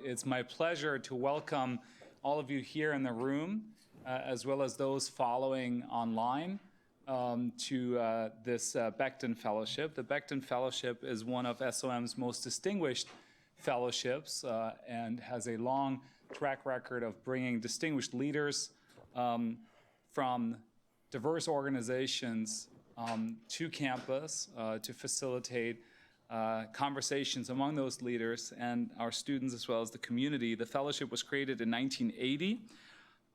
it's my pleasure to welcome all of you here in the room, as well as those following online, to this Becton Fellowship. The Becton Fellowship is one of SOM's most distinguished fellowships and has a long track record of bringing distinguished leaders from diverse organizations to campus to facilitate conversations among those leaders and our students as well as the community. The fellowship was created in 1980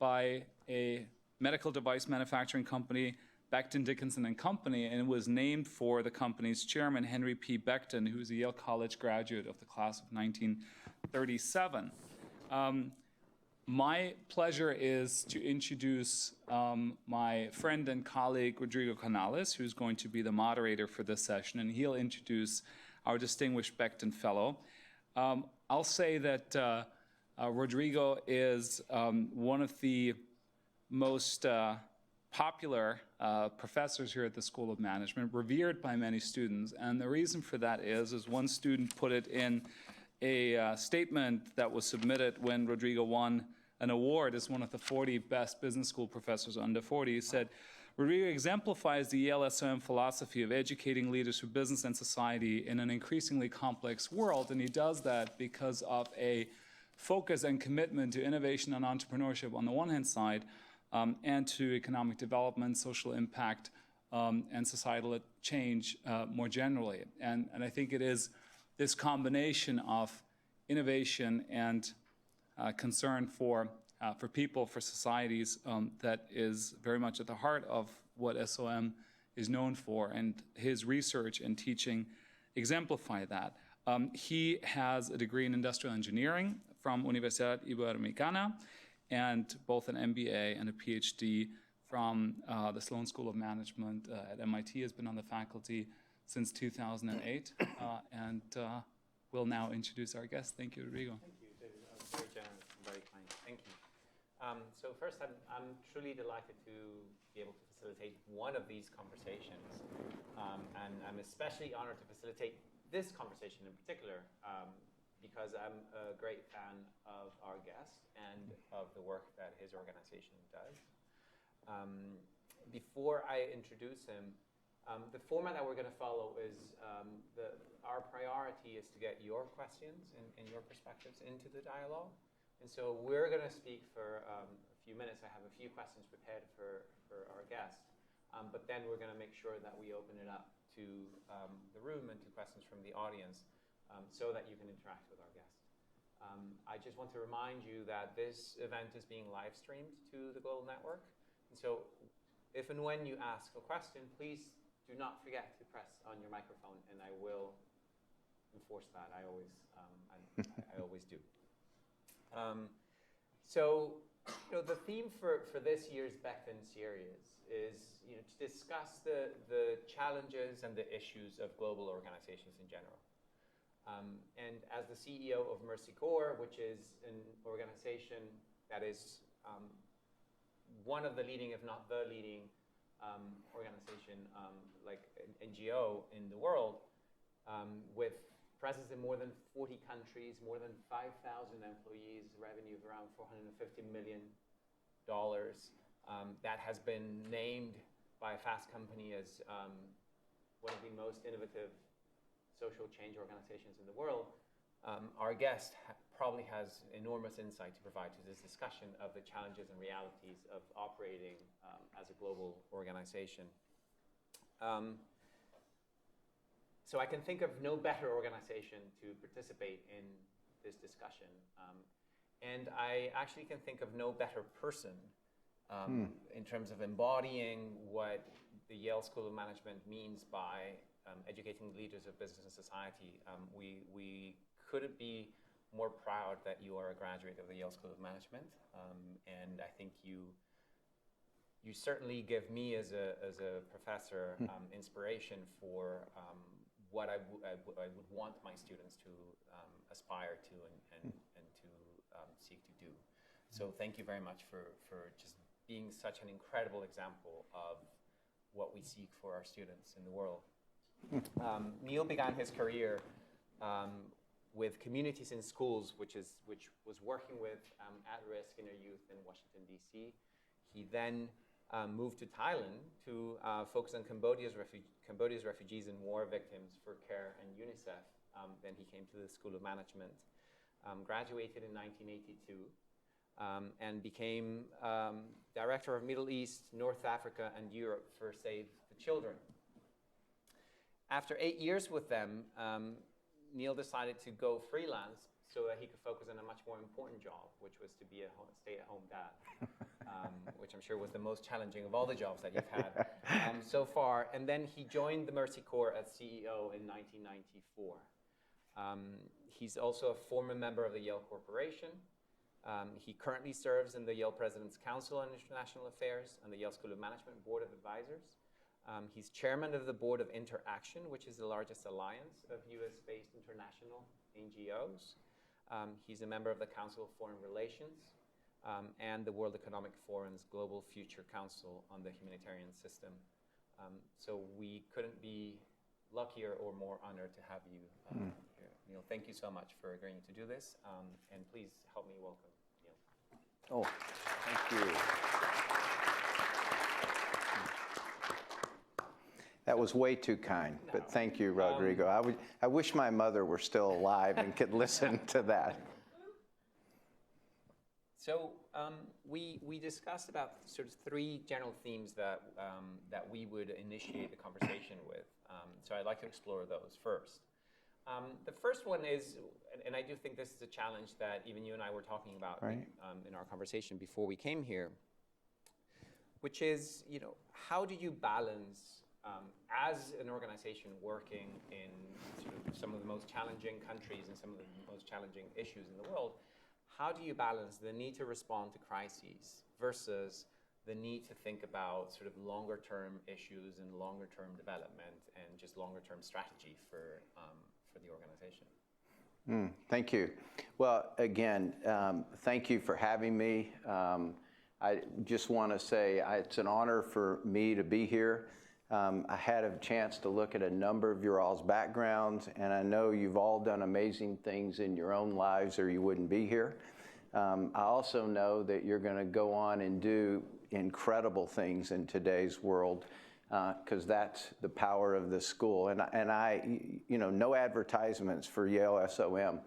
by a medical device manufacturing company, Becton, Dickinson and Company, and it was named for the company's chairman, Henry P. Becton, who was a Yale College graduate of the class of 1937. My pleasure is to introduce my friend and colleague, Rodrigo Canales, who's going to be the moderator for this session, and he'll introduce our distinguished Becton Fellow. I'll say that Rodrigo is one of the most popular professors here at the School of Management, revered by many students, and the reason for that is one student put it in a statement that was submitted when Rodrigo won an award as one of the 40 best business school professors under 40. He said, Rodrigo exemplifies the Yale SOM philosophy of educating leaders for business and society in an increasingly complex world, and he does that because of a focus and commitment to innovation and entrepreneurship on the one hand side, and to economic development, social impact, and societal change more generally. And I think it is this combination of innovation and concern for people, for societies, that is very much at the heart of what SOM is known for, and his research and teaching exemplify that. He has a degree in industrial engineering from Universidad Iberoamericana, and both an MBA and a PhD from the Sloan School of Management at MIT, has been on the faculty since 2008, and will now introduce our guest. Thank you, Rodrigo. Thank you, David. Very generous and very kind. Thank you. So first, I'm truly delighted to be able to facilitate one of these conversations, and I'm especially honored to facilitate this conversation in particular, because I'm a great fan of our guest and of the work that his organization does. Before I introduce him, the format that we're going to follow is our priority is to get your questions and your perspectives into the dialogue. And so we're going to speak for a few minutes. I have a few questions prepared for our guest, but then we're going to make sure that we open it up to the room and to questions from the audience, so that you can interact with our guest. I just want to remind you that this event is being live streamed to the Global Network. And so if and when you ask a question, please do not forget to press on your microphone, and I will enforce that. I always do. So, the theme for this year's Becton series is, to discuss the challenges and the issues of global organizations in general. And as the CEO of Mercy Corps, which is an organization that is one of the leading, if not the leading, organization, like NGO in the world, with presence in more than 40 countries, more than 5,000 employees, revenue of around $450 million, that has been named by Fast Company as one of the most innovative social change organizations in the world. Our guest probably has enormous insight to provide to this discussion of the challenges and realities of operating as a global organization. So I can think of no better organization to participate in this discussion. And I actually can think of no better person in terms of embodying what the Yale School of Management means by educating leaders of business and society. We couldn't be more proud that you are a graduate of the Yale School of Management, and I think you certainly give me as a professor inspiration for what I would want my students to aspire to and to seek to do. So thank you very much for just being such an incredible example of what we seek for our students in the world. Neal began his career with Communities in Schools, which was working with at-risk inner youth in Washington, D.C. He then moved to Thailand to focus on Cambodia's refugees and war victims for CARE and UNICEF. Then he came to the School of Management, graduated in 1982, and became Director of Middle East, North Africa, and Europe for Save the Children. After 8 years with them, Neal decided to go freelance so that he could focus on a much more important job, which was to be a stay-at-home dad, which I'm sure was the most challenging of all the jobs that you've had so far. And then he joined the Mercy Corps as CEO in 1994. He's also a former member of the Yale Corporation. He currently serves in the Yale President's Council on International Affairs and the Yale School of Management Board of Advisors. He's chairman of the board of Interaction, which is the largest alliance of US-based international NGOs. He's a member of the Council of Foreign Relations and the World Economic Forum's Global Future Council on the Humanitarian System. So we couldn't be luckier or more honored to have you here. Neal, thank you so much for agreeing to do this. And please help me welcome Neal. Oh, thank you. That was way too kind, but thank you, Rodrigo. I wish my mother were still alive and could listen to that. So we discussed about sort of 3 general themes that we would initiate the conversation with. So I'd like to explore those first. The first one is, and I do think this is a challenge that even you and I were talking about in our conversation before we came here, which is, how do you balance as an organization working in sort of some of the most challenging countries and some of the most challenging issues in the world, how do you balance the need to respond to crises versus the need to think about sort of longer-term issues and longer-term development and just longer-term strategy for the organization? Thank you. Well, again, thank you for having me. I just want to say it's an honor for me to be here. I had a chance to look at a number of your all's backgrounds, and I know you've all done amazing things in your own lives or you wouldn't be here. I also know that you're going to go on and do incredible things in today's world, because that's the power of the school. And I, no advertisements for Yale SOM,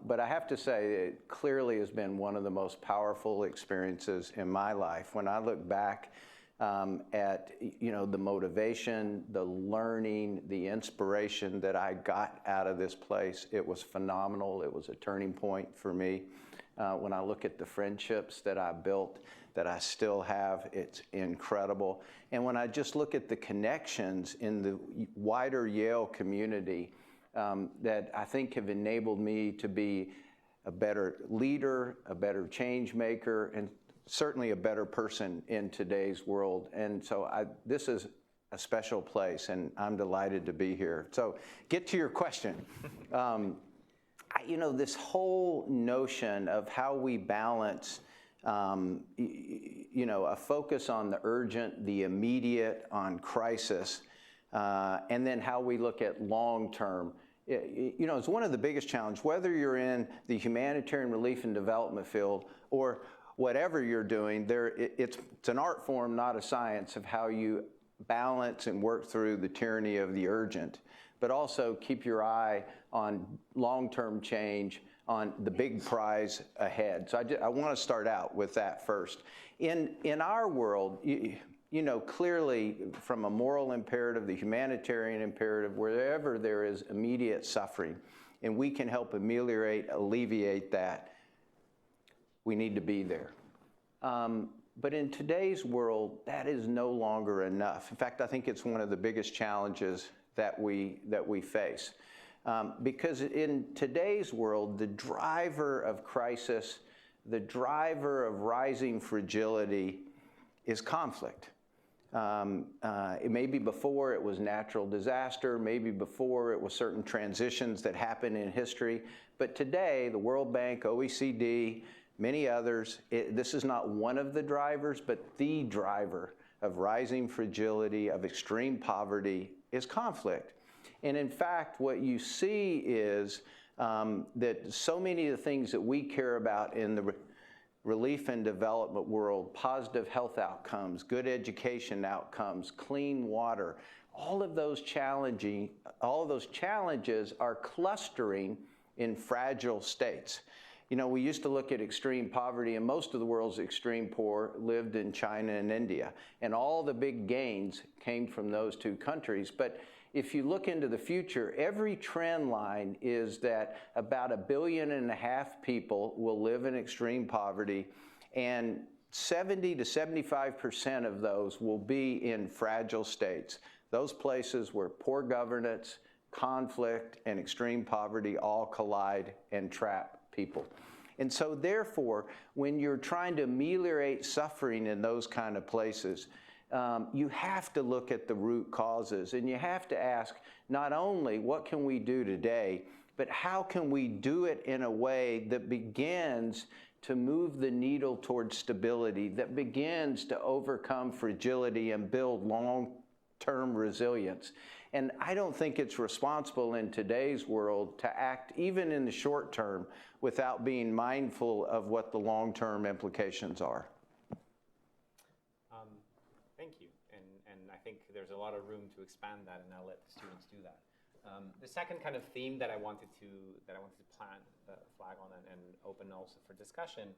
but I have to say it clearly has been one of the most powerful experiences in my life. When I look back at the motivation, the learning, the inspiration that I got out of this place, it was phenomenal. It was a turning point for me. When I look at the friendships that I built, that I still have, it's incredible. And when I just look at the connections in the wider Yale community that I think have enabled me to be a better leader, a better change maker, and certainly a better person in today's world. And so this is a special place, and I'm delighted to be here. So get to your question. This whole notion of how we balance, a focus on the urgent, the immediate, on crisis, and then how we look at long-term. It's one of the biggest challenges, whether you're in the humanitarian relief and development field or whatever you're doing, it's an art form, not a science, of how you balance and work through the tyranny of the urgent, but also keep your eye on long-term change, on the big prize ahead. So I want to start out with that first. In our world, clearly from a moral imperative, the humanitarian imperative, wherever there is immediate suffering, and we can help ameliorate, alleviate that, we need to be there. But in today's world, that is no longer enough. In fact, I think it's one of the biggest challenges that we face. Because in today's world, the driver of crisis, the driver of rising fragility is conflict. Maybe before it was natural disaster, maybe before it was certain transitions that happened in history. But today, the World Bank, OECD, many others, this is not one of the drivers, but the driver of rising fragility, of extreme poverty, is conflict. And in fact, what you see is that so many of the things that we care about in the relief and development world, positive health outcomes, good education outcomes, clean water, all of those challenges are clustering in fragile states. You know, we used to look at extreme poverty, and most of the world's extreme poor lived in China and India, and all the big gains came from those two countries. But if you look into the future, every trend line is that about 1.5 billion people will live in extreme poverty, and 70 to 75% of those will be in fragile states. Those places where poor governance, conflict, and extreme poverty all collide and trap people. And so therefore, when you're trying to ameliorate suffering in those kind of places, you have to look at the root causes, and you have to ask not only what can we do today, but how can we do it in a way that begins to move the needle towards stability, that begins to overcome fragility and build long-term resilience. And I don't think it's responsible in today's world to act even in the short term without being mindful of what the long-term implications are. Thank you. And I think there's a lot of room to expand that, and I'll let the students do that. The second kind of theme that I wanted to plant a flag on and open also for discussion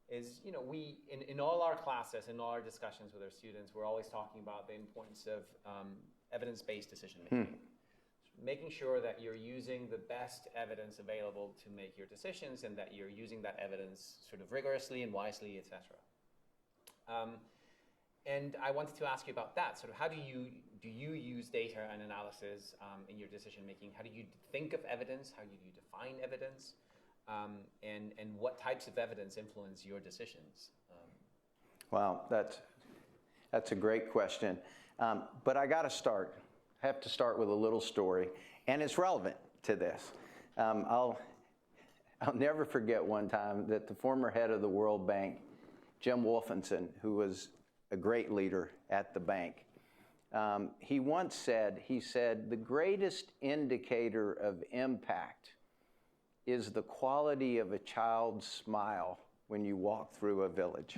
is, you know, we in all our classes, in all our discussions with our students, we're always talking about the importance of evidence-based decision making. Making sure that you're using the best evidence available to make your decisions, and that you're using that evidence sort of rigorously and wisely, etc. And I wanted to ask you about that. Sort of, how do you use data and analysis in your decision making? How do you think of evidence? How do you define evidence? And what types of evidence influence your decisions? Wow, that's a great question. But I got to start. I have to start with a little story, and it's relevant to this. I'll never forget one time that the former head of the World Bank, Jim Wolfenson, who was a great leader at the bank, he once said, the greatest indicator of impact is the quality of a child's smile when you walk through a village.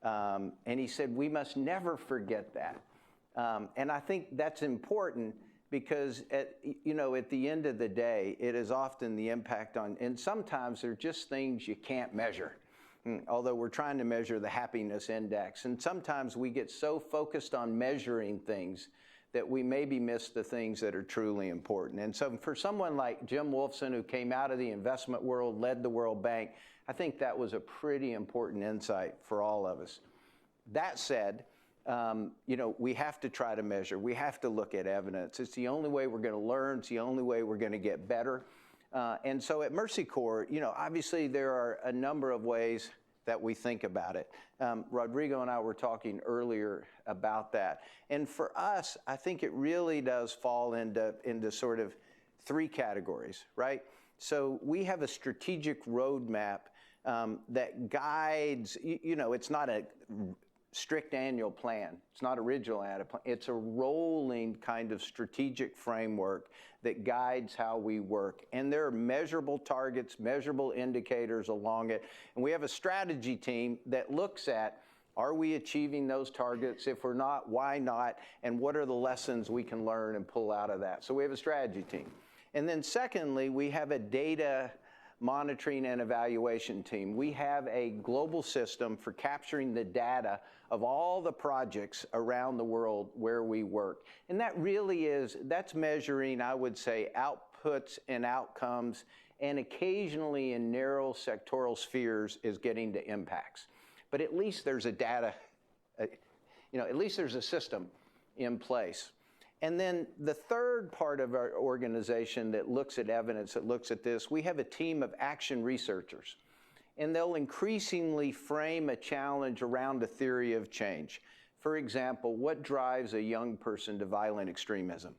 And he said, we must never forget that. And I think that's important because, at the end of the day, it is often the impact on, and sometimes they're just things you can't measure. Although we're trying to measure the happiness index. And sometimes we get so focused on measuring things that we maybe miss the things that are truly important. And so for someone like Jim Wolfson, who came out of the investment world, led the World Bank, I think that was a pretty important insight for all of us. That said, we have to try to measure. We have to look at evidence. It's the only way we're going to learn. It's the only way we're going to get better. And so at Mercy Corps, obviously there are a number of ways that we think about it. Rodrigo and I were talking earlier about that. And for us, I think it really does fall into sort of three categories, right? So we have a strategic roadmap that guides, it's not a strict annual plan. It's not a original plan. It's a rolling kind of strategic framework that guides how we work. And there are measurable targets, measurable indicators along it. And we have a strategy team that looks at, are we achieving those targets? If we're not, why not? And what are the lessons we can learn and pull out of that? So we have a strategy team. And then secondly, we have a data monitoring and evaluation team. We have a global system for capturing the data of all the projects around the world where we work. And that really that's measuring, I would say, outputs and outcomes, and occasionally in narrow sectoral spheres is getting to impacts. But at least there's a data, at least there's a system in place. And then the third part of our organization that looks at evidence, that looks at this, we have a team of action researchers. And they'll increasingly frame a challenge around a theory of change. For example, what drives a young person to violent extremism?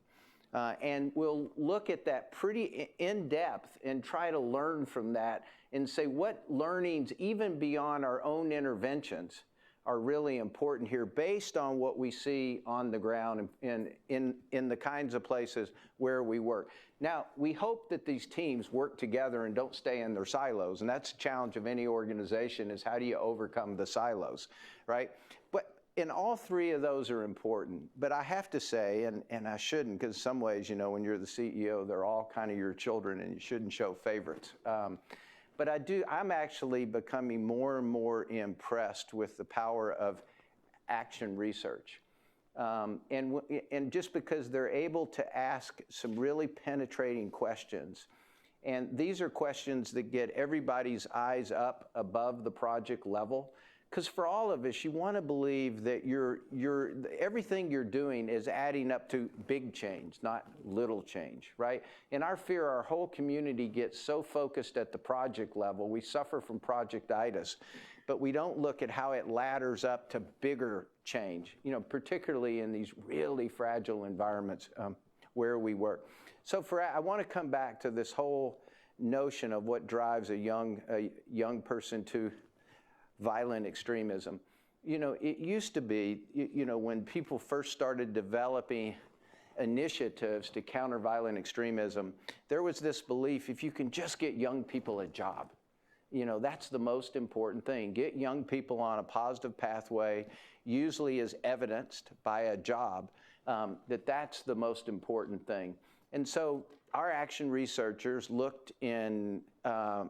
And we'll look at that pretty in depth and try to learn from that and say what learnings, even beyond our own interventions, are really important here based on what we see on the ground in the kinds of places where we work. Now, we hope that these teams work together and don't stay in their silos, and that's the challenge of any organization, is how do you overcome the silos, right? But and all three of those are important. But I have to say, and I shouldn't, because in some ways, you know, when you're the CEO, they're all kind of your children, and you shouldn't show favorites. But I'm actually becoming more and more impressed with the power of action research. And just because they're able to ask some really penetrating questions. And these are questions that get everybody's eyes up above the project level. Because for all of us, you want to believe that everything you're doing is adding up to big change, not little change, right? In our fear, our whole community gets so focused at the project level. We suffer from projectitis, but we don't look at how it ladders up to bigger change, you know, particularly in these really fragile environments where we work. So I want to come back to this whole notion of what drives a young person to violent extremism. You know, it used to be, you know, when people first started developing initiatives to counter violent extremism, there was this belief, if you can just get young people a job, you know, that's the most important thing. Get young people on a positive pathway, usually as evidenced by a job, that's the most important thing. And so our action researchers looked in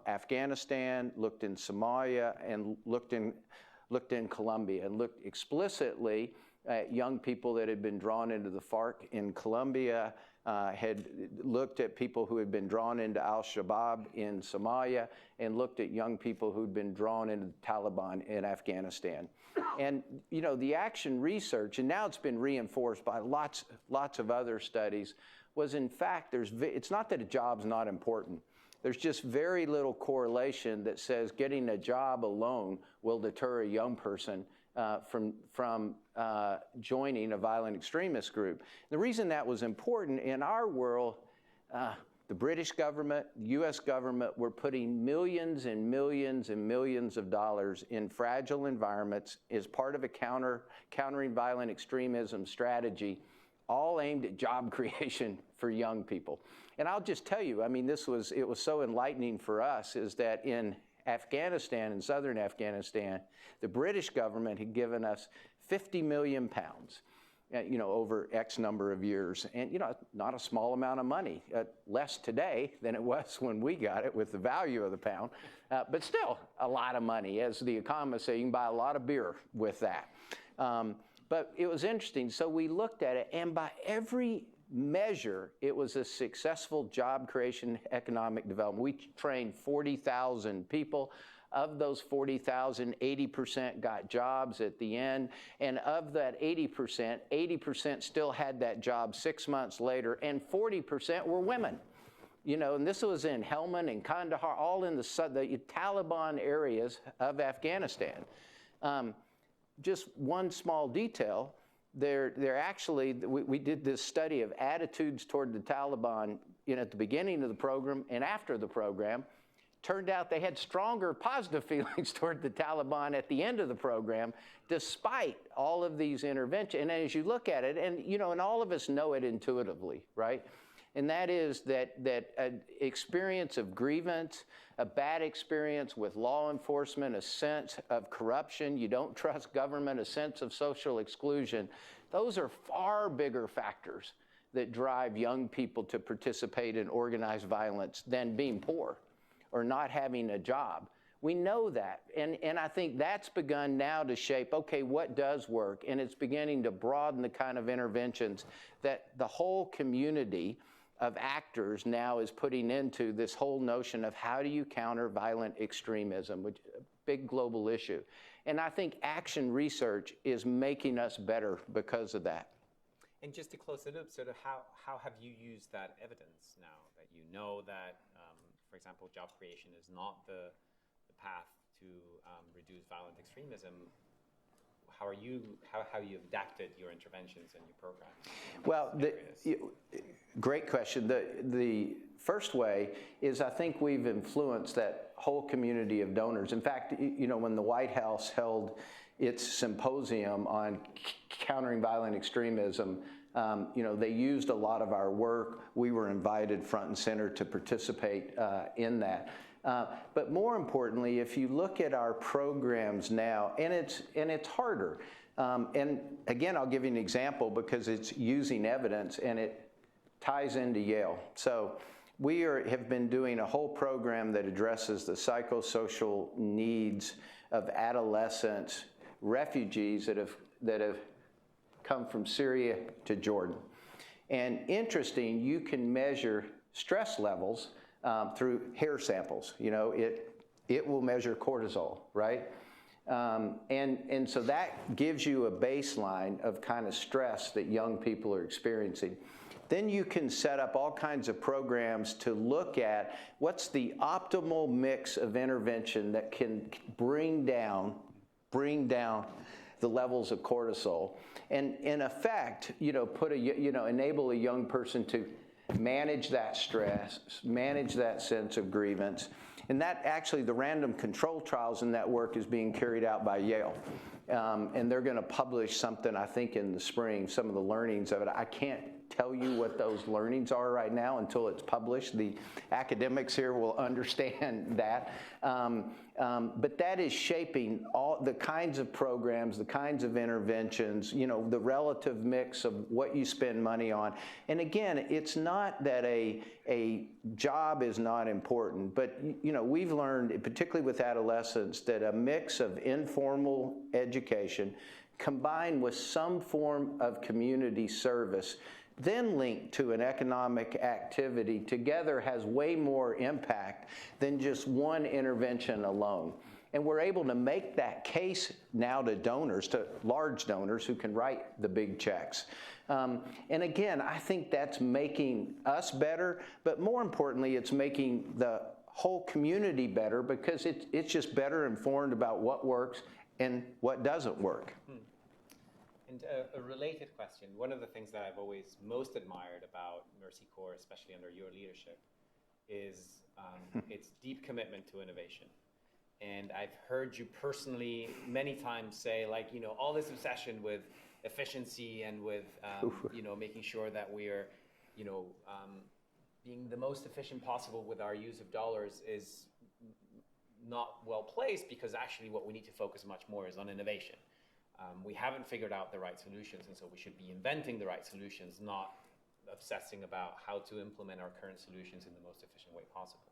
Afghanistan, looked in Somalia, and looked in Colombia, and looked explicitly at young people that had been drawn into the FARC in Colombia, had looked at people who had been drawn into al-Shabaab in Somalia, and looked at young people who'd been drawn into the Taliban in Afghanistan. And, you know, the action research, and now it's been reinforced by lots of other studies, was in fact, it's not that a job's not important. There's just very little correlation that says getting a job alone will deter a young person from joining a violent extremist group. The reason that was important in our world, the British government, the US government were putting millions and millions and millions of dollars in fragile environments as part of a countering violent extremism strategy, all aimed at job creation for young people. And I'll just tell you, I mean, it was so enlightening for us, is that in Afghanistan, in southern Afghanistan, the British government had given us 50 million pounds, you know, over X number of years. And, you know, not a small amount of money, less today than it was when we got it with the value of the pound, but still a lot of money. As the economists say, you can buy a lot of beer with that. But it was interesting. So we looked at it, and by every measure, it was a successful job creation, economic development. We trained 40,000 people. Of those 40,000, 80% got jobs at the end. And of that 80% still had that job 6 months later, and 40% were women. You know, and this was in Helmand and Kandahar, all in the Taliban areas of Afghanistan. Just one small detail, we did this study of attitudes toward the Taliban, you know, at the beginning of the program and after the program. Turned out they had stronger positive feelings toward the Taliban at the end of the program, despite all of these interventions. And as you look at it, and, you know, and all of us know it intuitively, right? And that is that an experience of grievance, a bad experience with law enforcement, a sense of corruption, you don't trust government, a sense of social exclusion, those are far bigger factors that drive young people to participate in organized violence than being poor or not having a job. We know that, and I think that's begun now to shape, okay, what does work? And it's beginning to broaden the kind of interventions that the whole community of actors now is putting into this whole notion of how do you counter violent extremism, which is a big global issue. And I think action research is making us better because of that. And just to close it up, sort of how have you used that evidence now that you know that, for example, job creation is not the path to reduce violent extremism? how you've adapted your interventions and your programs? Well, great question. The first way is I think we've influenced that whole community of donors. In fact, when the White House held its symposium on countering violent extremism, they used a lot of our work. We were invited front and center to participate in that. But more importantly, if you look at our programs now, and it's harder. And again, I'll give you an example because it's using evidence and it ties into Yale. So we have been doing a whole program that addresses the psychosocial needs of adolescent refugees that have come from Syria to Jordan. And interesting, you can measure stress levels through hair samples. It will measure cortisol, right? And so that gives you a baseline of kind of stress that young people are experiencing. Then you can set up all kinds of programs to look at what's the optimal mix of intervention that can bring down the levels of cortisol, and in effect, enable a young person to manage that stress, manage that sense of grievance. And that actually, the random control trials in that work is being carried out by Yale. And they're going to publish something, I think, in the spring, some of the learnings of it. I can't tell you what those learnings are right now until it's published. The academics here will understand that. But that is shaping all the kinds of programs, the kinds of interventions, the relative mix of what you spend money on. And again, it's not that a job is not important, but we've learned, particularly with adolescents, that a mix of informal education combined with some form of community service, then linked to an economic activity, together has way more impact than just one intervention alone. And we're able to make that case now to donors, to large donors who can write the big checks. And again, I think that's making us better, but more importantly, it's making the whole community better because it's just better informed about what works and what doesn't work. And a related question, one of the things that I've always most admired about Mercy Corps, especially under your leadership, is its deep commitment to innovation. And I've heard you personally many times say, all this obsession with efficiency and with, making sure that we are, being the most efficient possible with our use of dollars is not well placed, because actually what we need to focus much more is on innovation. We haven't figured out the right solutions, and so we should be inventing the right solutions, not obsessing about how to implement our current solutions in the most efficient way possible.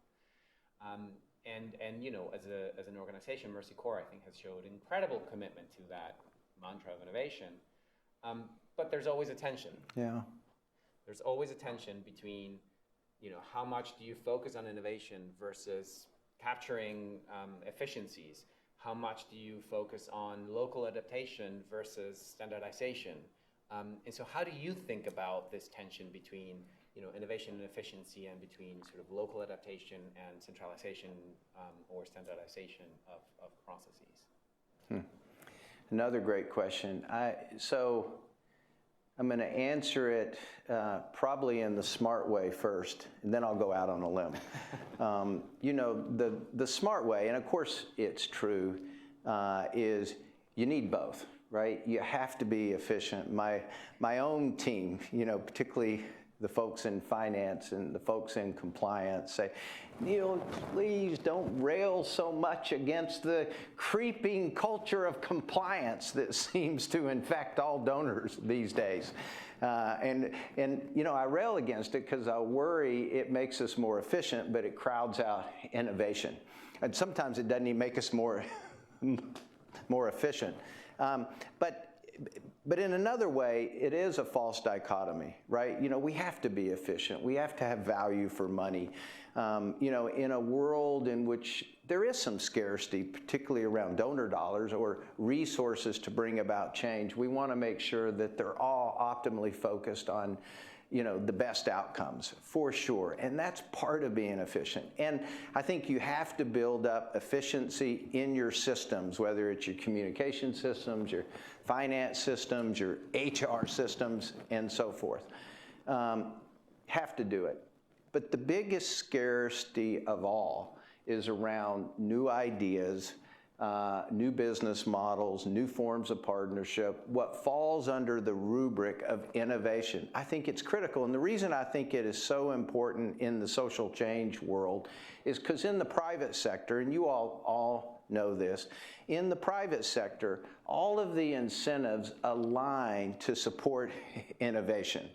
And as an organization, Mercy Corps, I think, has showed incredible commitment to that mantra of innovation. But there's always a tension. Yeah. There's always a tension between, how much do you focus on innovation versus capturing efficiencies? How much do you focus on local adaptation versus standardization? And so how do you think about this tension between innovation and efficiency, and between sort of local adaptation and centralization or standardization of processes? Another great question. So I'm going to answer it probably in the smart way first, and then I'll go out on a limb. The smart way, and of course it's true, is you need both, right? You have to be efficient. My own team, particularly the folks in finance and the folks in compliance, say, Neal, please don't rail so much against the creeping culture of compliance that seems to infect all donors these days. And I rail against it because I worry it makes us more efficient, but it crowds out innovation. And sometimes it doesn't even make us more efficient. But in another way, it is a false dichotomy, right? We have to be efficient. We have to have value for money. In a world in which there is some scarcity, particularly around donor dollars or resources to bring about change, we want to make sure that they're all optimally focused on the best outcomes, for sure. And that's part of being efficient. And I think you have to build up efficiency in your systems, whether it's your communication systems, your finance systems, your HR systems, and so forth. Have to do it. But the biggest scarcity of all is around new ideas, new business models, new forms of partnership, what falls under the rubric of innovation. I think it's critical. And the reason I think it is so important in the social change world is because in the private sector, and you all know this, in the private sector, all of the incentives align to support innovation,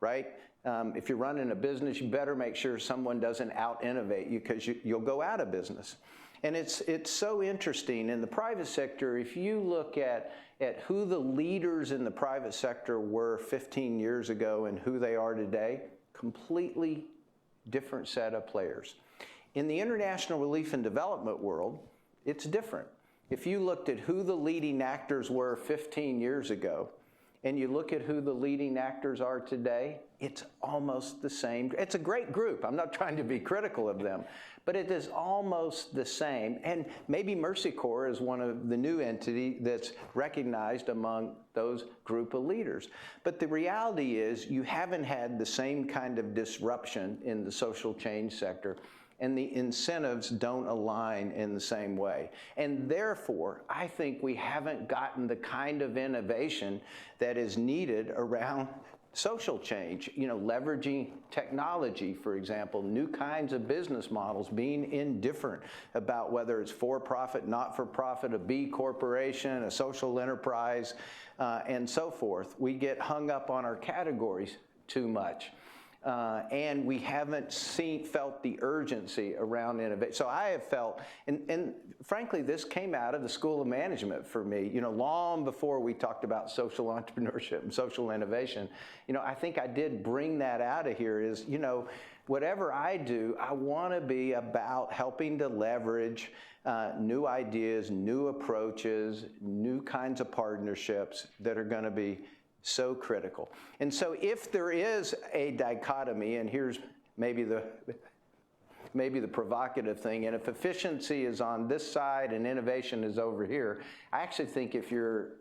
right? If you're running a business, you better make sure someone doesn't out-innovate you because you'll go out of business. And it's so interesting. In the private sector, if you look at who the leaders in the private sector were 15 years ago and who they are today, completely different set of players. In the international relief and development world, it's different. If you looked at who the leading actors were 15 years ago, and you look at who the leading actors are today, it's almost the same. It's a great group. I'm not trying to be critical of them, but it is almost the same. And maybe Mercy Corps is one of the new entity that's recognized among those group of leaders. But the reality is you haven't had the same kind of disruption in the social change sector, and the incentives don't align in the same way. And therefore, I think we haven't gotten the kind of innovation that is needed around social change, leveraging technology, for example, new kinds of business models, being indifferent about whether it's for-profit, not-for-profit, a B corporation, a social enterprise, and so forth. We get hung up on our categories too much. And we haven't felt the urgency around innovation. So I have felt, and frankly, this came out of the School of Management for me, long before we talked about social entrepreneurship and social innovation. I think I did bring that out of here is, whatever I do, I want to be about helping to leverage new ideas, new approaches, new kinds of partnerships that are going to be so critical. And so if there is a dichotomy, and here's maybe the provocative thing, and if efficiency is on this side and innovation is over here, I actually think if you're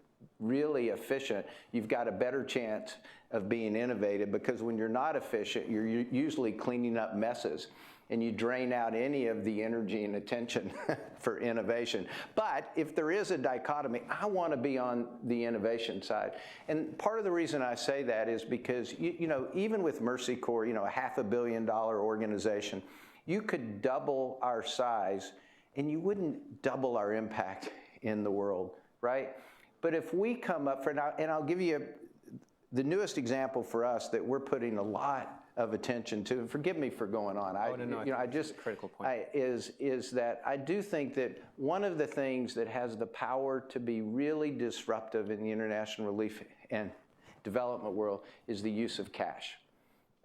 really efficient, you've got a better chance of being innovative, because when you're not efficient, you're usually cleaning up messes, and you drain out any of the energy and attention for innovation. But if there is a dichotomy, I want to be on the innovation side. And part of the reason I say that is because, even with Mercy Corps, a $500 million organization, you could double our size and you wouldn't double our impact in the world, right? But if we come up for now, and I'll give you the newest example for us that we're putting a lot of attention to, and forgive me for going on. I just, critical point. Is that I do think that one of the things that has the power to be really disruptive in the international relief and development world is the use of cash,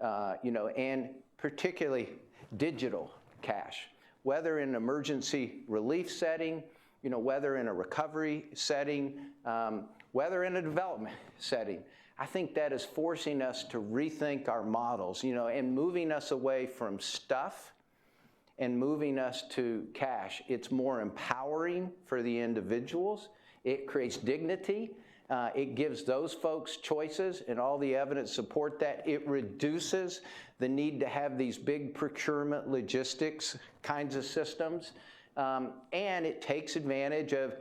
and particularly digital cash, whether in an emergency relief setting, whether in a recovery setting, whether in a development setting. I think that is forcing us to rethink our models, and moving us away from stuff and moving us to cash. It's more empowering for the individuals. It creates dignity. It gives those folks choices, and all the evidence support that. It reduces the need to have these big procurement logistics kinds of systems, and it takes advantage of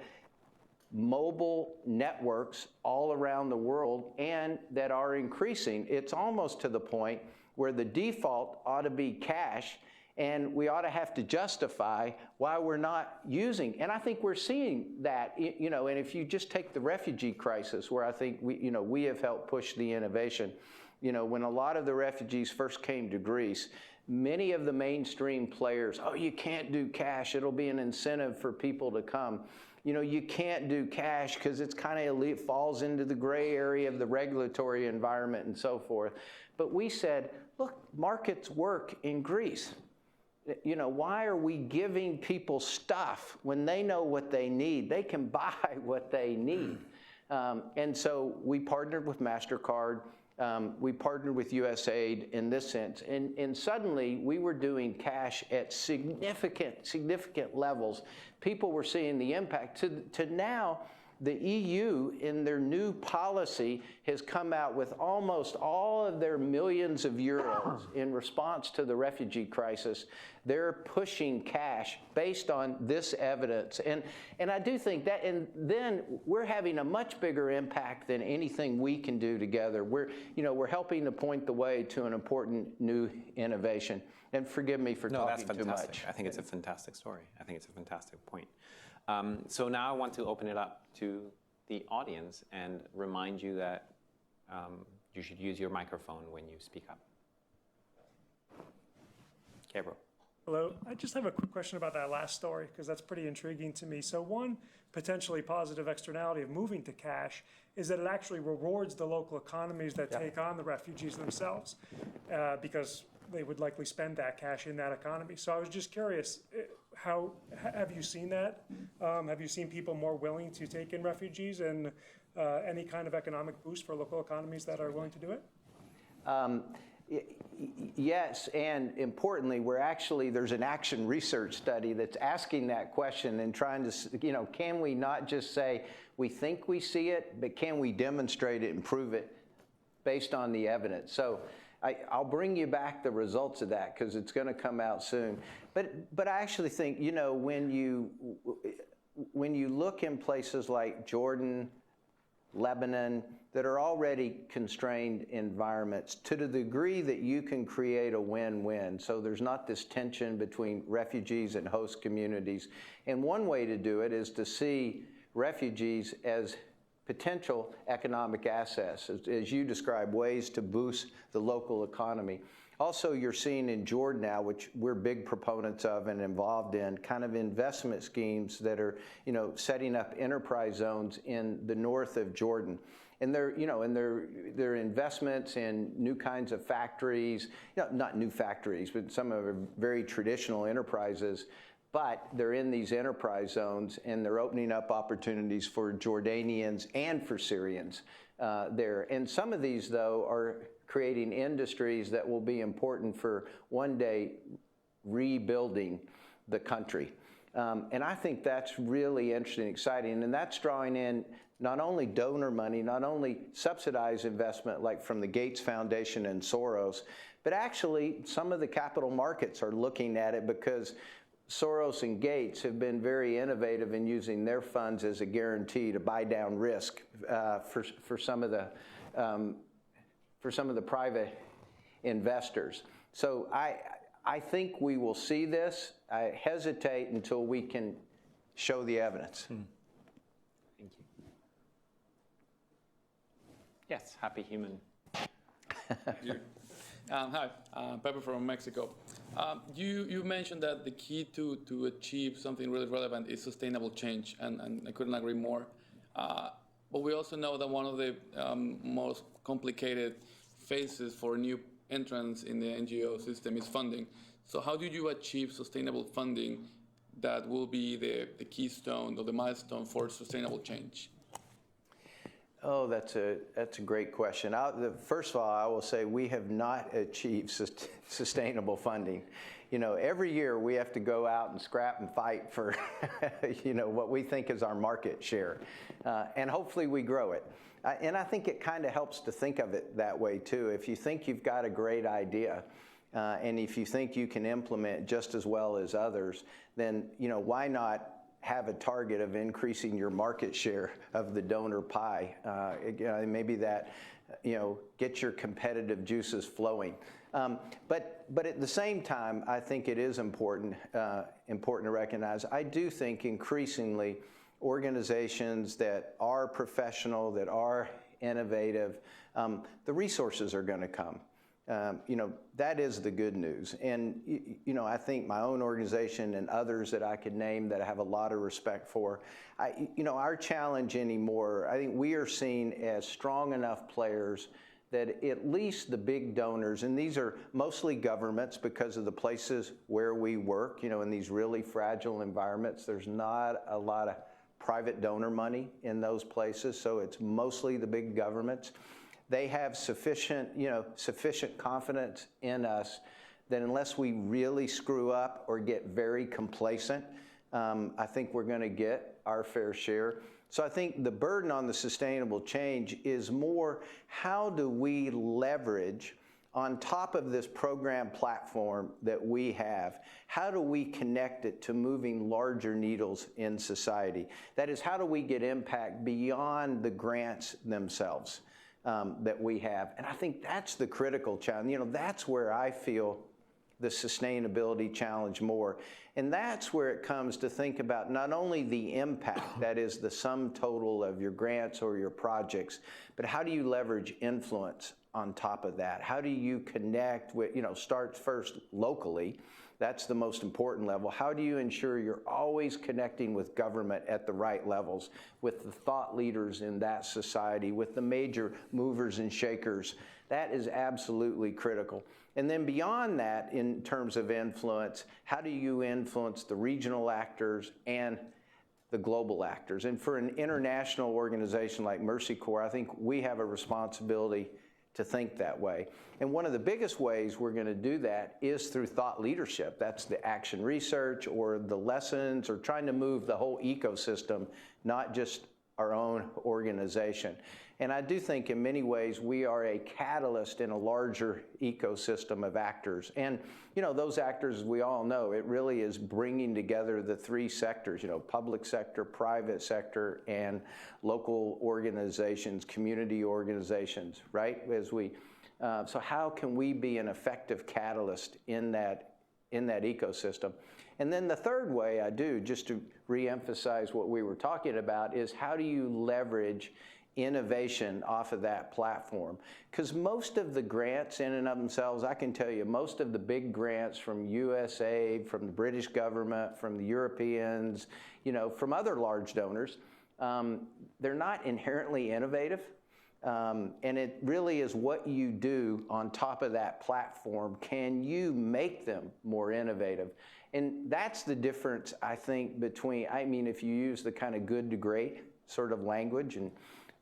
mobile networks all around the world, and that are increasing. It's almost to the point where the default ought to be cash, and we ought to have to justify why we're not using. And I think we're seeing that, and if you just take the refugee crisis, where I think we have helped push the innovation. When a lot of the refugees first came to Greece, many of the mainstream players, you can't do cash, it'll be an incentive for people to come. You can't do cash because it's kind of elite, falls into the gray area of the regulatory environment and so forth. But we said, look, markets work in Greece. Why are we giving people stuff when they know what they need? They can buy what they need. And so we partnered with MasterCard. We partnered with USAID in this sense, and suddenly we were doing cash at significant levels. People were seeing the impact. To now, the EU in their new policy has come out with almost all of their millions of euros in response to the refugee crisis. They're pushing cash based on this evidence. And I do think that, and then we're having a much bigger impact than anything we can do together. We're helping to point the way to an important new innovation. And forgive me for talking too much. I think it's a fantastic story. I think it's a fantastic point. So now I want to open it up to the audience and remind you that you should use your microphone when you speak up. Gabriel. Hello. I just have a quick question about that last story, because that's pretty intriguing to me. So one potentially positive externality of moving to cash is that it actually rewards the local economies that take on the refugees themselves, because they would likely spend that cash in that economy. So I was just curious, how have you seen that? Have you seen people more willing to take in refugees, and any kind of economic boost for local economies that are willing to do it? Yes, and importantly, there's an action research study that's asking that question and trying to, can we not just say we think we see it, but can we demonstrate it and prove it based on the evidence? So I'll bring you back the results of that, because it's going to come out soon. But I actually think, when you look in places like Jordan, Lebanon, that are already constrained environments, to the degree that you can create a win-win, so there's not this tension between refugees and host communities. And one way to do it is to see refugees as potential economic assets, as you describe, ways to boost the local economy. Also, you're seeing in Jordan now, which we're big proponents of and involved in, kind of investment schemes that are, setting up enterprise zones in the north of Jordan. And they're investments in new kinds of factories, not new factories, but some of them are very traditional enterprises. But they're in these enterprise zones, and they're opening up opportunities for Jordanians and for Syrians there. And some of these, though, are creating industries that will be important for one day rebuilding the country. And I think that's really interesting and exciting. And that's drawing in not only donor money, not only subsidized investment like from the Gates Foundation and Soros, but actually some of the capital markets are looking at it, because Soros and Gates have been very innovative in using their funds as a guarantee to buy down risk for some of the private investors. So I think we will see this. I hesitate until we can show the evidence. Thank you. Yes, happy human. Hi, Pepe from Mexico. You mentioned that the key to achieve something really relevant is sustainable change, and I couldn't agree more. But we also know that one of the most complicated phases for new entrants in the NGO system is funding. So how do you achieve sustainable funding that will be the keystone or the milestone for sustainable change? Oh, that's a great question. First of all, I will say we have not achieved sustainable funding. Every year we have to go out and scrap and fight for, what we think is our market share, and hopefully we grow it. And I think it kind of helps to think of it that way too. If you think you've got a great idea, and if you think you can implement just as well as others, then why not have a target of increasing your market share of the donor pie? Maybe that, get your competitive juices flowing. But at the same time, I think it is important to recognize, I do think increasingly organizations that are professional, that are innovative, the resources are going to come. That is the good news. And, I think my own organization and others that I could name that I have a lot of respect for, our challenge anymore, I think we are seen as strong enough players that at least the big donors, and these are mostly governments because of the places where we work, in these really fragile environments, there's not a lot of private donor money in those places, so it's mostly the big governments. they have sufficient confidence in us that unless we really screw up or get very complacent, I think we're going to get our fair share. So I think the burden on the sustainable change is more, how do we leverage on top of this program platform that we have, how do we connect it to moving larger needles in society? That is, how do we get impact beyond the grants themselves that we have? And I think that's the critical challenge. That's where I feel the sustainability challenge more. And that's where it comes to think about not only the impact, that is the sum total of your grants or your projects, but how do you leverage influence on top of that? How do you connect with, starts first locally. That's the most important level. How do you ensure you're always connecting with government at the right levels, with the thought leaders in that society, with the major movers and shakers? That is absolutely critical. And then beyond that, in terms of influence, how do you influence the regional actors and the global actors? And for an international organization like Mercy Corps, I think we have a responsibility to think that way. And one of the biggest ways we're going to do that is through thought leadership. That's the action research or the lessons or trying to move the whole ecosystem, not just our own organization. And I do think in many ways we are a catalyst in a larger ecosystem of actors. And, those actors, we all know, it really is bringing together the three sectors, public sector, private sector, and local organizations, community organizations, right? So how can we be an effective catalyst in that ecosystem? And then the third way I do, just to reemphasize what we were talking about, is how do you leverage innovation off of that platform? Because most of the grants in and of themselves, I can tell you, most of the big grants from USA, from the British government, from the Europeans, from other large donors, they're not inherently innovative. And it really is what you do on top of that platform. Can you make them more innovative? And that's the difference, I think, if you use the kind of good to great sort of language, and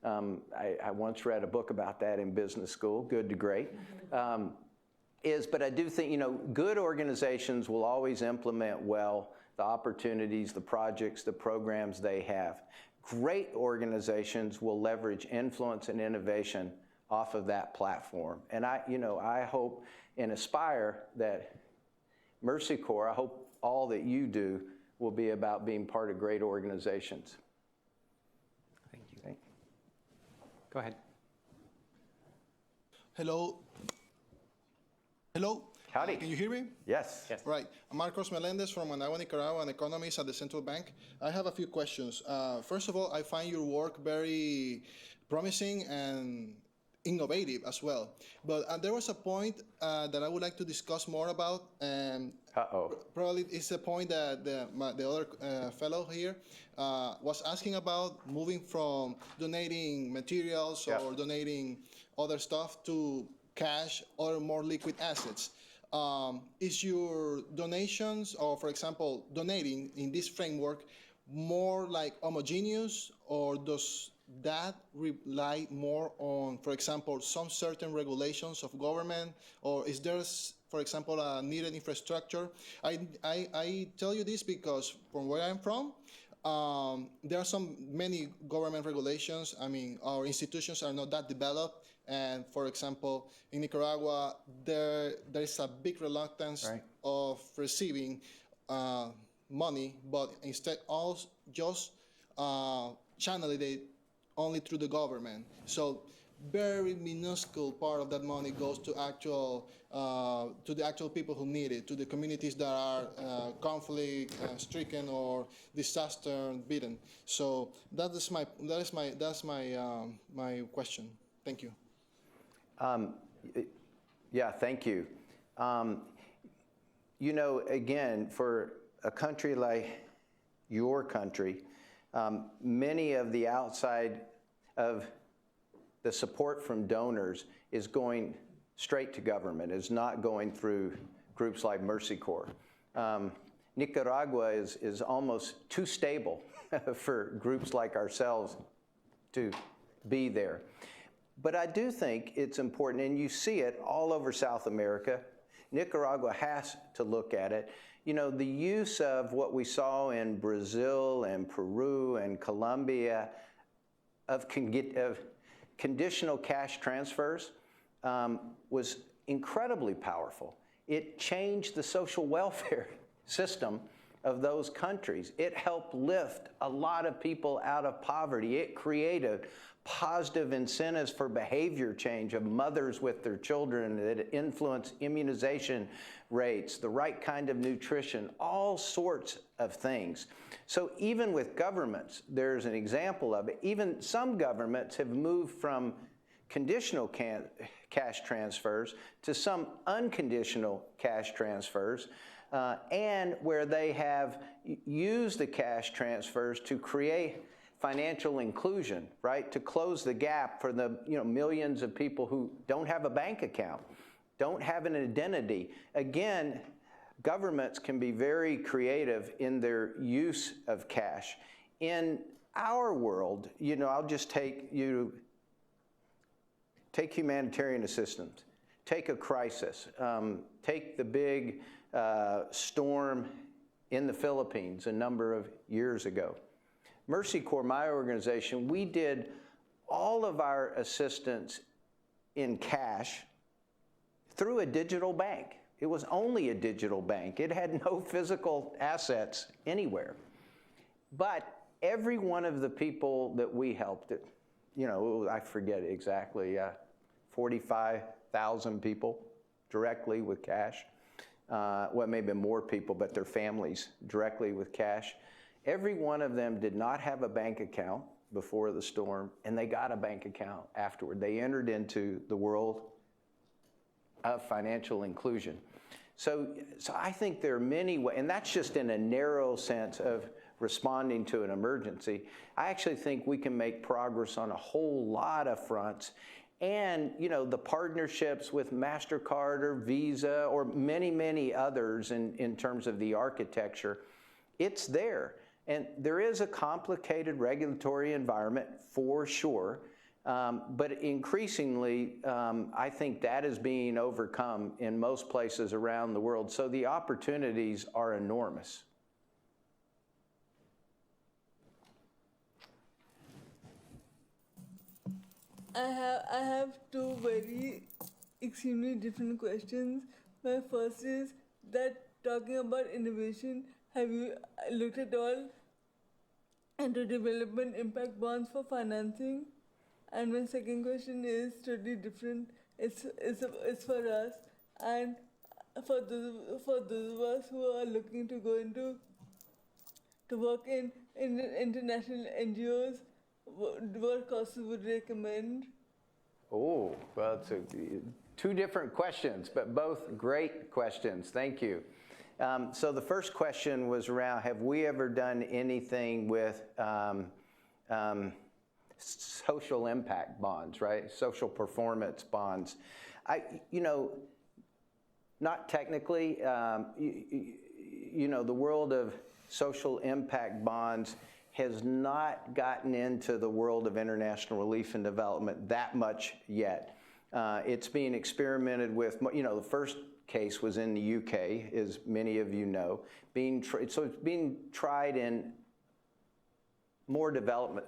I once read a book about that in business school, good to great, but I do think, good organizations will always implement well the opportunities, the projects, the programs they have. Great organizations will leverage influence and innovation off of that platform. And I hope and aspire that Mercy Corps, I hope all that you do will be about being part of great organizations. Thank you. Go ahead. Hello. Howdy. Can you hear me? Yes. Right. I'm Marcos Melendez from Managua, Nicaragua, an economist at the Central Bank. I have a few questions. First of all, I find your work very promising and innovative as well. But there was a point that I would like to discuss more about. Probably it's a point that the other fellow here was asking about, moving from donating materials or donating other stuff to cash or more liquid assets. Is your donations, or for example, donating in this framework, more like homogeneous, or does that rely more on, for example, some certain regulations of government, or is there, for example, a needed infrastructure? I tell you this because from where I'm from, there are many government regulations. Our institutions are not that developed. And for example, in Nicaragua, there is a big reluctance of receiving money, but instead just channel it only through the government. So very minuscule part of that money goes to the actual people who need it, to the communities that are conflict stricken or disaster bitten. So that's my question. Thank you. Thank you. Again, for a country like your country, many of the outside of the support from donors is going straight to government, is not going through groups like Mercy Corps. Nicaragua is almost too stable for groups like ourselves to be there. But I do think it's important, and you see it all over South America. Nicaragua has to look at it. You know, the use of what we saw in Brazil and Peru and Colombia of conditional cash transfers was incredibly powerful. It changed the social welfare system of those countries. It helped lift a lot of people out of poverty. It created positive incentives for behavior change of mothers with their children that influence immunization rates, the right kind of nutrition, all sorts of things. So even with governments, there's an example of it. Even some governments have moved from conditional cash transfers to some unconditional cash transfers, and where they have used the cash transfers to create financial inclusion, right? To close the gap for the millions of people who don't have a bank account, don't have an identity. Again, governments can be very creative in their use of cash. In our world, I'll just take humanitarian assistance, take a crisis, take the big storm in the Philippines a number of years ago. Mercy Corps, my organization, we did all of our assistance in cash through a digital bank. It was only a digital bank. It had no physical assets anywhere. But every one of the people that we helped, I forget exactly, 45,000 people directly with cash. Well, maybe more people, but their families directly with cash. Every one of them did not have a bank account before the storm, and they got a bank account afterward. They entered into the world of financial inclusion. So I think there are many ways, and that's just in a narrow sense of responding to an emergency. I actually think we can make progress on a whole lot of fronts. And, the partnerships with MasterCard or Visa or many, many others in terms of the architecture, it's there. And there is a complicated regulatory environment for sure, but increasingly, I think that is being overcome in most places around the world. So the opportunities are enormous. I have two very extremely different questions. My first is that talking about innovation, have you looked at all into development impact bonds for financing? And my second question is totally different. It's for us and for those of us who are looking to go to work in international NGOs. What courses would you recommend? Oh, well, it's two different questions, but both great questions. Thank you. So the first question was around, have we ever done anything with social impact bonds, right? Social performance bonds. Not technically. The world of social impact bonds has not gotten into the world of international relief and development that much yet. It's being experimented with. The first case was in the UK, as many of you know. So it's being tried in more development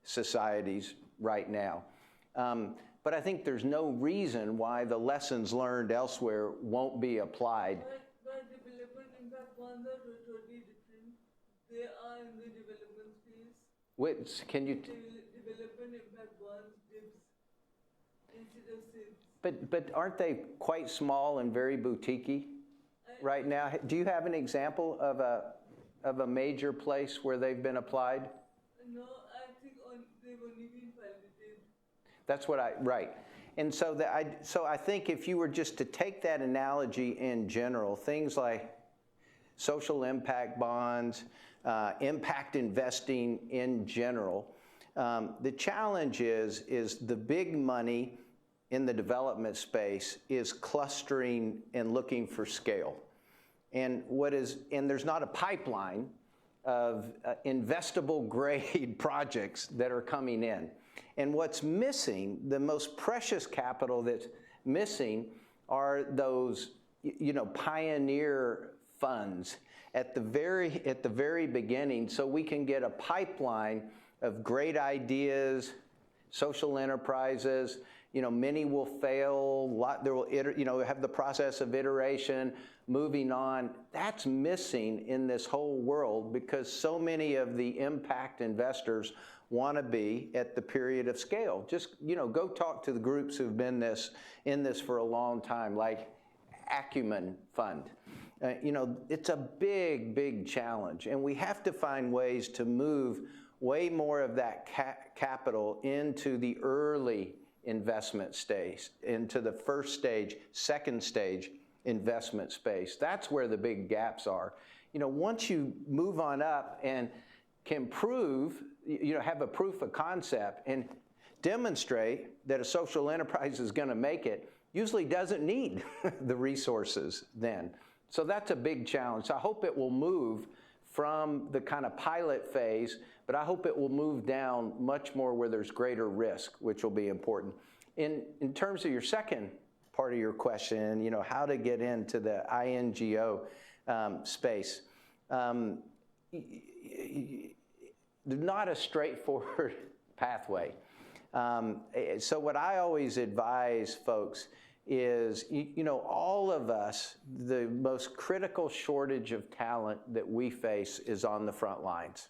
societies right now. But I think there's no reason why the lessons learned elsewhere won't be applied. But development impact bonds are totally different. They are in the development space. Which, can you... Development impact bonds, DIBs, instead of SIBs. But aren't they quite small and very boutique-y right now? Do you have an example of a major place where they've been applied? No, I think they've only been piloted. That's what right. And so I think if you were just to take that analogy in general, things like social impact bonds, impact investing in general, the challenge is the big money in the development space is clustering and looking for scale. And there's not a pipeline of investable grade projects that are coming in. And what's missing, the most precious capital that's missing, are those, pioneer funds at the very beginning, so we can get a pipeline of great ideas, social enterprises. Many will fail. There will, have the process of iteration, moving on. That's missing in this whole world because so many of the impact investors want to be at the period of scale. Just, go talk to the groups who've been in this for a long time, like Acumen Fund. It's a big, big challenge, and we have to find ways to move way more of that capital into the early investment stage, into the first stage, second stage investment space. That's where the big gaps are. Once you move on up and can prove, have a proof of concept and demonstrate that a social enterprise is going to make it, usually doesn't need the resources then. So that's a big challenge. So I hope it will move from the kind of pilot phase, but I hope it will move down much more where there's greater risk, which will be important. In terms of your second part of your question, how to get into the INGO space, not a straightforward pathway. So what I always advise folks is, all of us, the most critical shortage of talent that we face is on the front lines.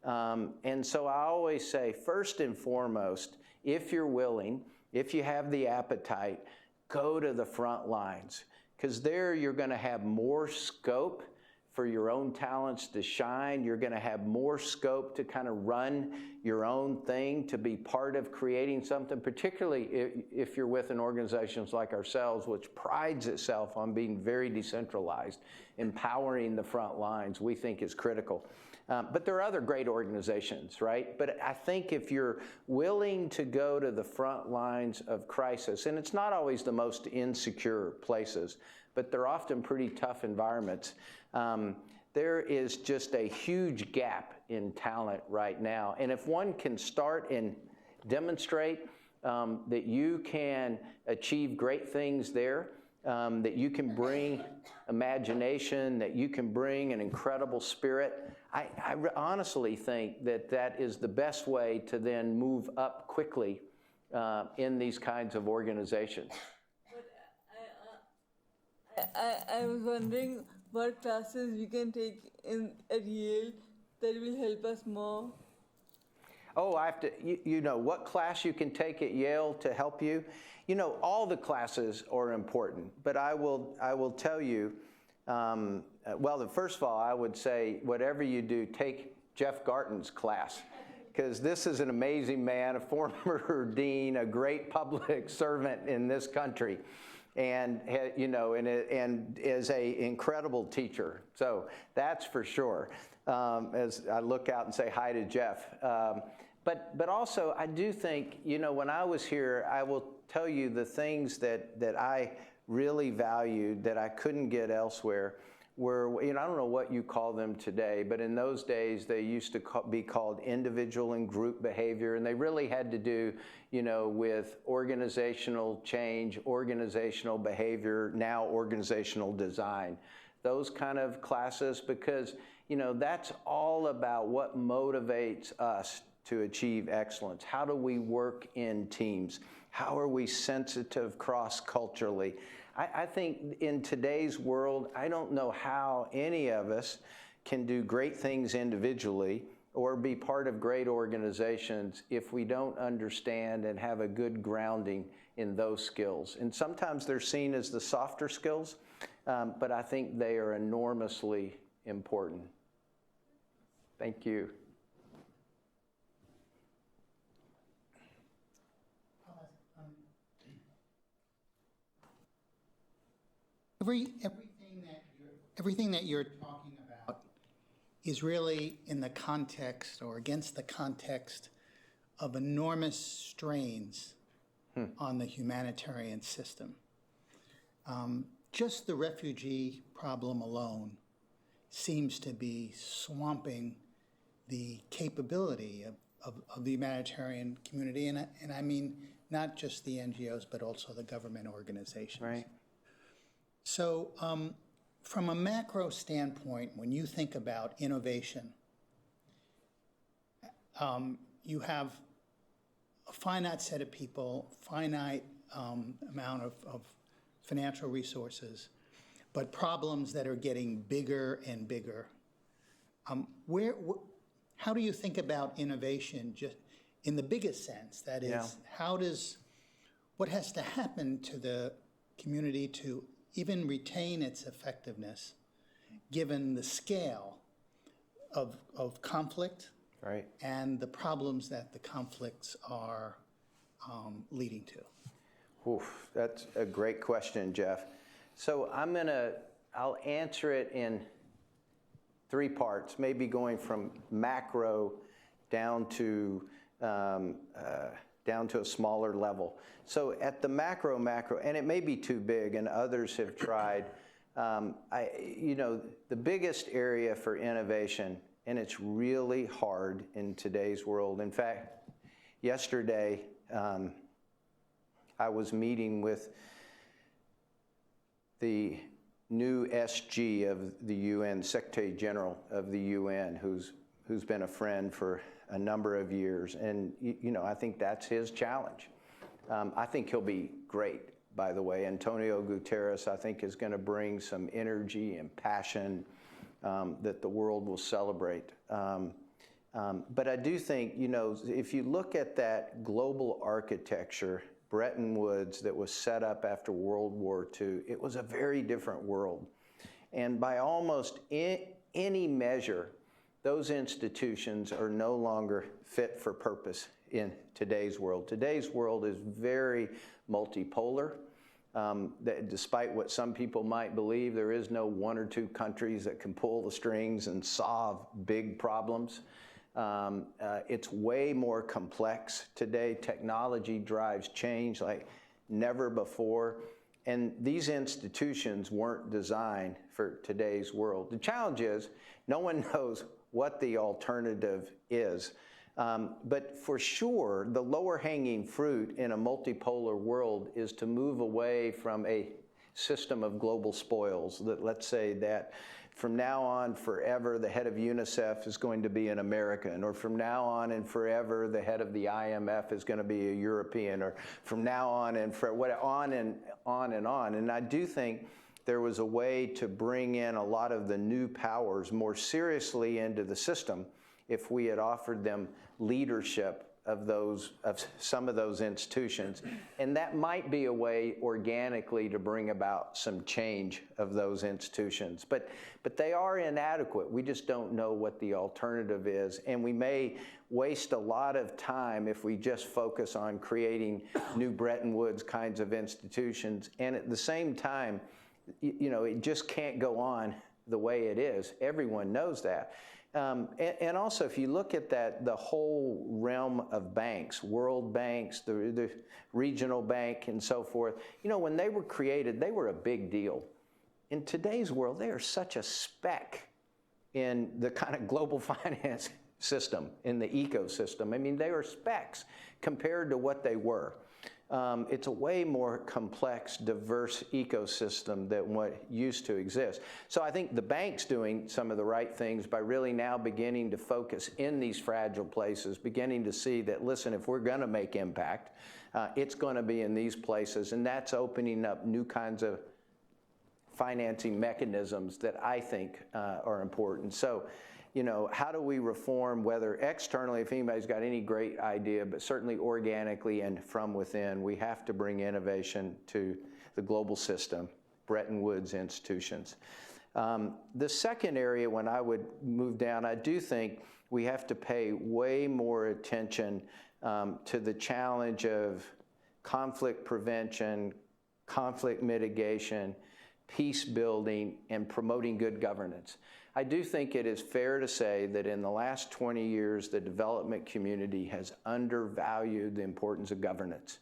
And so I always say, first and foremost, if you're willing, if you have the appetite, go to the front lines, because there you're going to have more scope for your own talents to shine. You're going to have more scope to kind of run your own thing, to be part of creating something, particularly if you're with an organization like ourselves, which prides itself on being very decentralized. Empowering the front lines, we think, is critical. But there are other great organizations, right? But I think if you're willing to go to the front lines of crisis, and it's not always the most insecure places, but they're often pretty tough environments, there is just a huge gap in talent right now. And if one can start and demonstrate that you can achieve great things there, that you can bring imagination, that you can bring an incredible spirit, I honestly think that that is the best way to then move up quickly in these kinds of organizations. I was wondering what classes we can take at Yale that will help us more. Oh, I have to, what class you can take at Yale to help you? All the classes are important, but I will tell you, first of all, I would say, whatever you do, take Jeff Garton's class, because this is an amazing man, a former dean, a great public servant in this country, and and is a incredible teacher. So that's for sure. As I look out and say hi to Jeff. But also, I do think, when I was here, I will tell you the things that I really valued that I couldn't get elsewhere were, I don't know what you call them today, but in those days, they used to be called individual and group behavior, and they really had to do, with organizational change, organizational behavior, now organizational design. Those kind of classes, because, that's all about what motivates us to achieve excellence. How do we work in teams? How are we sensitive cross-culturally? I think in today's world, I don't know how any of us can do great things individually or be part of great organizations if we don't understand and have a good grounding in those skills. And sometimes they're seen as the softer skills, but I think they are enormously important. Thank you. Everything that you're talking about is really in the context or against the context of enormous strains on the humanitarian system. Just the refugee problem alone seems to be swamping the capability of the humanitarian community, and I mean not just the NGOs, but also the government organizations. Right. So from a macro standpoint, when you think about innovation, you have a finite set of people, finite amount of financial resources, but problems that are getting bigger and bigger. How do you think about innovation just in the biggest sense? That is, what has to happen to the community to even retain its effectiveness, given the scale of conflict, Right. and the problems that the conflicts are leading to? Oof, that's a great question, Jeff. So I'll answer it in 3 parts, maybe going from macro down to a smaller level. So at the macro, and it may be too big, and others have tried. The biggest area for innovation, and it's really hard in today's world. In fact, yesterday I was meeting with the new SG of the UN, Secretary General of the UN, who's been a friend for a number of years. And, I think that's his challenge. I think he'll be great, by the way. Antonio Guterres, I think, is going to bring some energy and passion that the world will celebrate. But I do think, if you look at that global architecture, Bretton Woods, that was set up after World War II, it was a very different world. And by almost any measure, those institutions are no longer fit for purpose in today's world. Today's world is very multipolar. Despite what some people might believe, there is no 1 or 2 countries that can pull the strings and solve big problems. It's way more complex today. Technology drives change like never before. And these institutions weren't designed for today's world. The challenge is no one knows what the alternative is. But for sure, the lower hanging fruit in a multipolar world is to move away from a system of global spoils. Let's say that from now on forever, the head of UNICEF is going to be an American, or from now on and forever, the head of the IMF is going to be a European, or from now on and on and on and on. And I do think there was a way to bring in a lot of the new powers more seriously into the system if we had offered them leadership of some of those institutions. And that might be a way organically to bring about some change of those institutions. But they are inadequate. We just don't know what the alternative is. And we may waste a lot of time if we just focus on creating new Bretton Woods kinds of institutions. And at the same time, it just can't go on the way it is. Everyone knows that. And also, if you look at the whole realm of banks, world banks, the regional bank, and so forth, when they were created, they were a big deal. In today's world, they are such a speck in the kind of global finance system, in the ecosystem. I mean, they are specks compared to what they were. It's a way more complex, diverse ecosystem than what used to exist. So I think the bank's doing some of the right things by really now beginning to focus in these fragile places, beginning to see that, listen, if we're going to make impact, it's going to be in these places. And that's opening up new kinds of financing mechanisms that I think are important. So, how do we reform, whether externally, if anybody's got any great idea, but certainly organically and from within, we have to bring innovation to the global system, Bretton Woods institutions. The second area, when I would move down, I do think we have to pay way more attention to the challenge of conflict prevention, conflict mitigation, peace building, and promoting good governance. I do think it is fair to say that in the last 20 years, the development community has undervalued the importance of governance.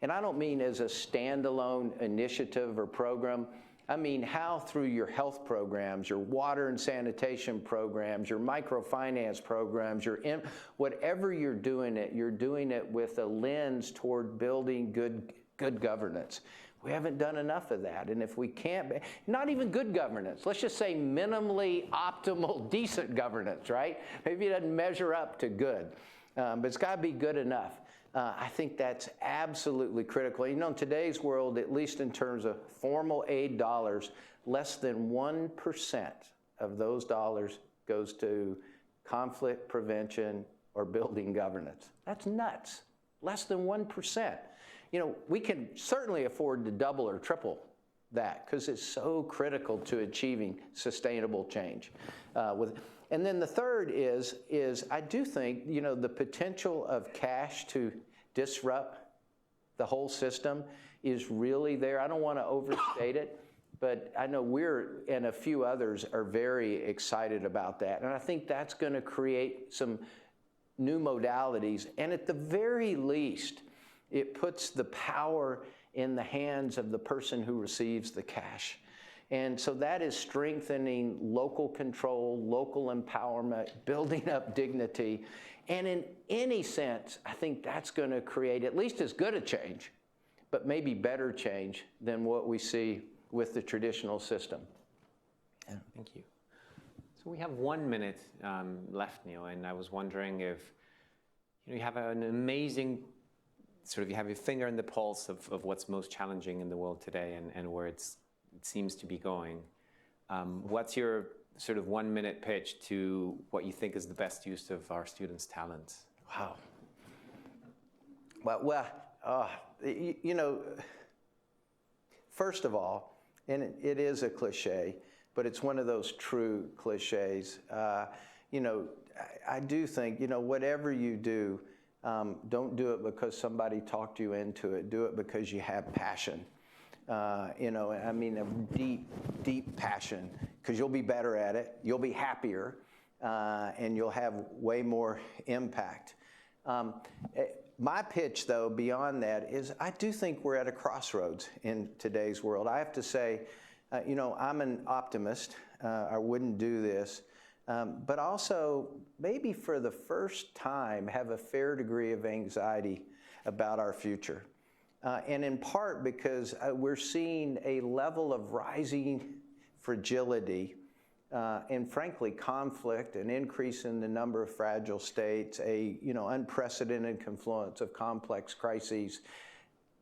And I don't mean as a standalone initiative or program. I mean, how through your health programs, your water and sanitation programs, your microfinance programs, whatever you're doing it with a lens toward building good governance. We haven't done enough of that. And if we can't, not even good governance, let's just say minimally optimal, decent governance, right? Maybe it doesn't measure up to good, but it's got to be good enough. I think that's absolutely critical. You know, in today's world, at least in terms of formal aid dollars, less than 1% of those dollars goes to conflict prevention or building governance. That's nuts. Less than 1%. You know, we can certainly afford to double or triple that because it's so critical to achieving sustainable change. And then the third is I do think, you know, the potential of cash to disrupt the whole system is really there. I don't want to overstate it, but I know we're and a few others are very excited about that. And I think that's going to create some new modalities. And at the very least, it puts the power in the hands of the person who receives the cash. And so that is strengthening local control, local empowerment, building up dignity. And in any sense, I think that's going to create at least as good a change, but maybe better change than what we see with the traditional system. Yeah. Thank you. So we have 1 minute left, Neal, and I was wondering if you have an amazing you have your finger in the pulse of what's most challenging in the world today and where it seems to be going. What's your sort of 1 minute pitch to what you think is the best use of our students' talents? Wow. Well, you know, first of all, and it is a cliche, but it's one of those true cliches. You know, I do think, you know, whatever you do, don't do it because somebody talked you into it. Do it because you have passion. You know, I mean, a deep, deep passion, because you'll be better at it, you'll be happier, and you'll have way more impact. My pitch, though, beyond that is I do think we're at a crossroads in today's world. I have to say, you know, I'm an optimist. I wouldn't do this. But also, maybe for the first time, have a fair degree of anxiety about our future. And in part because we're seeing a level of rising fragility and frankly conflict, an increase in the number of fragile states, a unprecedented confluence of complex crises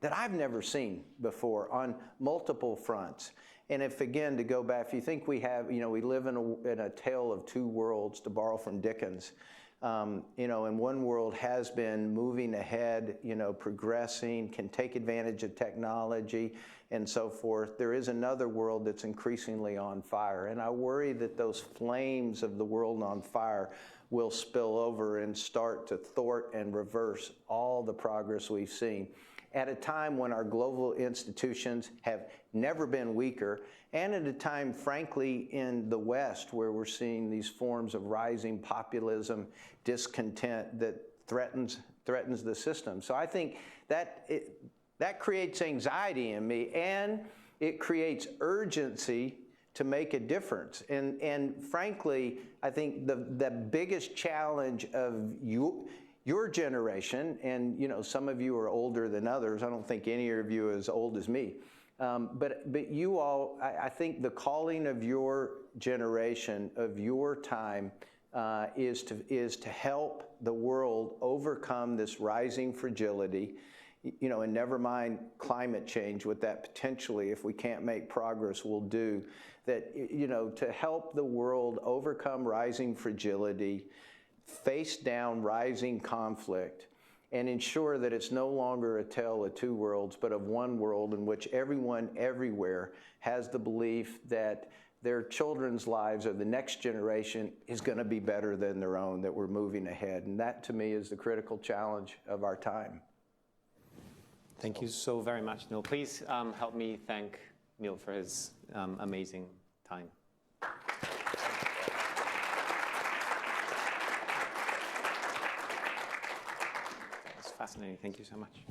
that I've never seen before on multiple fronts. And if, again, to go back, if you think we have, we live in a tale of two worlds, to borrow from Dickens, and one world has been moving ahead, progressing, can take advantage of technology and so forth. There is another world that's increasingly on fire. And I worry that those flames of the world on fire will spill over and start to thwart and reverse all the progress we've seen at a time when our global institutions have never been weaker, and at a time, frankly, in the West, where we're seeing these forms of rising populism, discontent that threatens the system. So I think that creates anxiety in me, and it creates urgency to make a difference. And frankly, I think the biggest challenge of your generation, and some of you are older than others. I don't think any of you are as old as me. But you all, I think the calling of your generation, of your time, is to help the world overcome this rising fragility, and never mind climate change, what that potentially, if we can't make progress, will do. That, to help the world overcome rising fragility, face down rising conflict, and ensure that it's no longer a tale of two worlds, but of one world in which everyone everywhere has the belief that their children's lives or the next generation is going to be better than their own, that we're moving ahead. And that, to me, is the critical challenge of our time. Thank you so very much, Neal. Please help me thank Neal for his amazing time. Fascinating. Thank you so much.